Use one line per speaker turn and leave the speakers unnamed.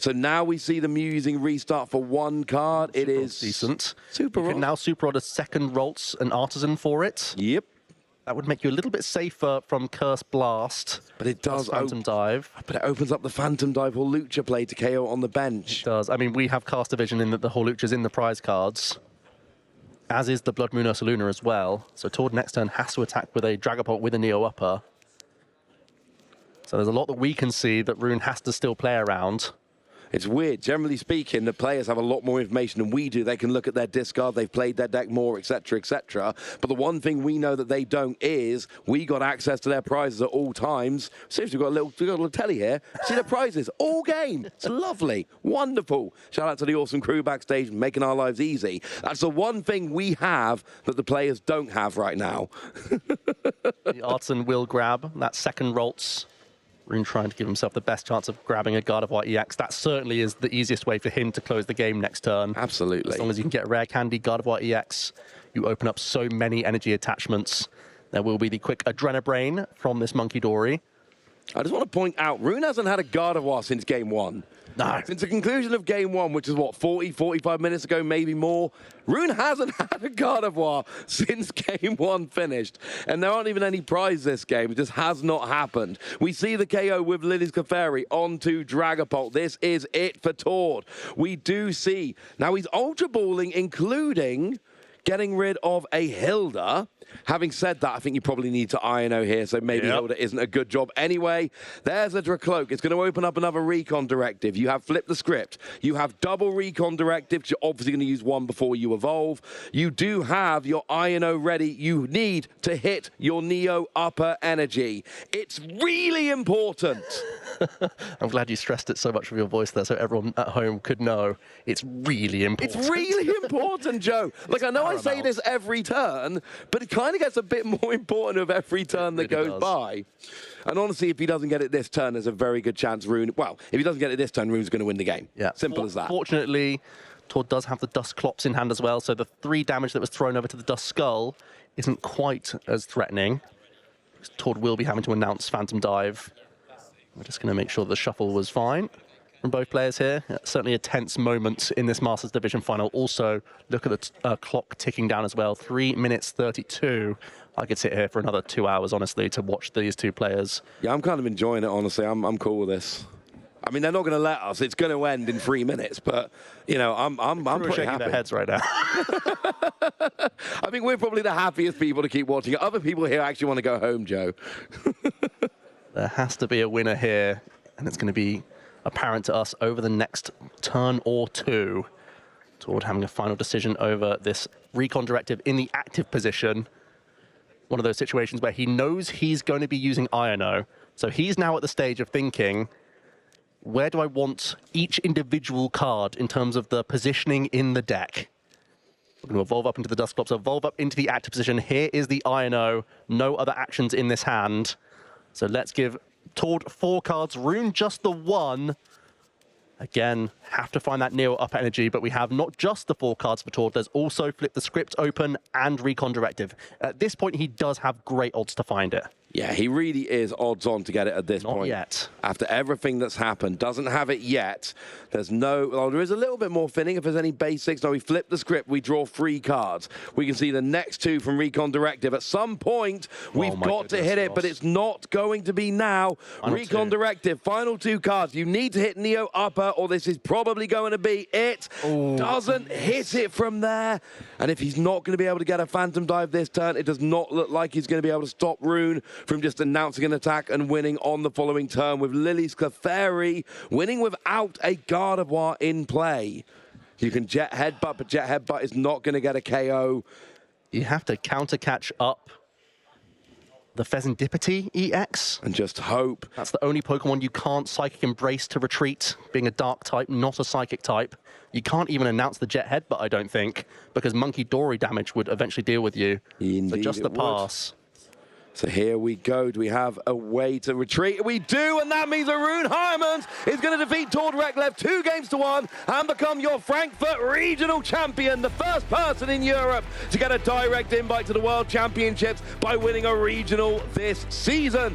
So now we see them using restart for one card. It is
decent.
Super
You can now super rod a second Ralts and Artisan for it.
Yep.
That would make you a little bit safer from Curse Blast.
But it does
Phantom Dive.
But it opens up the Phantom Dive or Lucha play to KO on the bench.
It does. I mean, we have Caster Vision in that the Horlucha's in the prize cards, as is the Blood Moon Ursaluna as well. So Tord next turn has to attack with a Dragapult with a Neo Upper. So there's a lot that we can see that Rune has to still play around.
It's weird. Generally speaking, the players have a lot more information than we do. They can look at their discard, they've played their deck more, etc., etc. But the one thing we know that they don't is we got access to their prizes at all times. Seriously, we've got a little telly here. See their prizes all game. It's lovely, wonderful. Shout out to the awesome crew backstage making our lives easy. That's the one thing we have that the players don't have right now.
The Artisan will grab that second Ralts. Rune trying to give himself the best chance of grabbing a Gardevoir EX. That certainly is the easiest way for him to close the game next turn.
Absolutely.
As long as you can get a rare candy Gardevoir EX, you open up so many energy attachments. There will be the quick Adrenabrain from this Monkey Dory.
I just want to point out, Rune hasn't had a Gardevoir since game one.
No.
Since the conclusion of game one, which is what, 45 minutes ago, maybe more, Rune hasn't had a Gardevoir since game one finished. And there aren't even any prizes this game. It just has not happened. We see the KO with Lily's Clefairy onto Dragapult. This is it for Tord. We do see, now he's Ultra Balling, including getting rid of a Hilda. Having said that, I think you probably need to INO here, so maybe Hilda isn't a good job anyway. There's a Drakloak. It's going to open up another Recon Directive. You have Flip the Script. You have double Recon Directive, because you're obviously going to use one before you evolve. You do have your INO ready. You need to hit your Neo Upper Energy. It's really important.
I'm glad you stressed it so much with your voice there, so everyone at home could know it's really important.
It's really important, Joe. Like, I know I say this every turn, but it kind of gets a bit more important with every turn that goes by. And honestly, if he doesn't get it this turn, there's a very good chance Rune... Well, if he doesn't get it this turn, Rune's going to win the game. Yeah. Simple as that.
Fortunately, Tord does have the Dusk Clops in hand as well, so the 3 damage that was thrown over to the Dusk Skull isn't quite as threatening. Tord will be having to announce Phantom Dive. We're just going to make sure the shuffle was fine from both players here. Certainly a tense moment in this Masters Division final. Also, look at the clock ticking down as well. 3 minutes 32. I could sit here for another 2 hours, honestly, to watch these two players.
Yeah, I'm kind of enjoying it, honestly. I'm cool with this. I mean, they're not going to let us. It's going to end in 3 minutes, but, you know, I'm pretty
shaking
happy.
Their heads right now.
I think we're probably the happiest people to keep watching it. Other people here actually want to go home, Joe.
There has to be a winner here, and it's going to be apparent to us over the next turn or two. Tord having a final decision over this Recon Directive in the active position. One of those situations where he knows he's going to be using INO. So he's now at the stage of thinking, where do I want each individual card in terms of the positioning in the deck? We're going to evolve up into the Dusk Clops, evolve up into the active position. Here is the INO. No other actions in this hand. So let's give Tord 4 cards, Rune just the 1. Again, have to find that Neo Upper Energy, but we have not just the 4 cards for Tord, there's also Flip the Script open and Recon Directive. At this point, he does have great odds to find it.
Yeah, he really is odds on to get it at this point.
Not yet.
After everything that's happened, doesn't have it yet. There's no, well, there is a little bit more thinning if there's any basics. Now we flip the script, we draw 3 cards. We can see the next 2 from Recon Directive. At some point, we've got to hit it, but it's not going to be now. Recon Directive, final 2 cards. You need to hit Neo Upper, or this is probably going to be it. Ooh. Doesn't hit it from there. And if he's not going to be able to get a Phantom Dive this turn, it does not look like he's going to be able to stop Rune from just announcing an attack and winning on the following turn with Lily's Clefairy winning without a Gardevoir in play. You can Jet Headbutt, but Jet Headbutt is not going to get a KO.
You have to counter catch up the Pheasantipity EX.
And just hope.
That's the only Pokemon you can't Psychic Embrace to retreat, being a Dark type, not a Psychic type. You can't even announce the Jet Headbutt, I don't think, because Monkey Dory damage would eventually deal with you.
Indeed,
so just the pass.
So here we go. Do we have a way to retreat? We do, and that means that Rune Heiremans is going to defeat Tord Reklev 2-1 and become your Frankfurt regional champion, the first person in Europe to get a direct invite to the World Championships by winning a regional this season.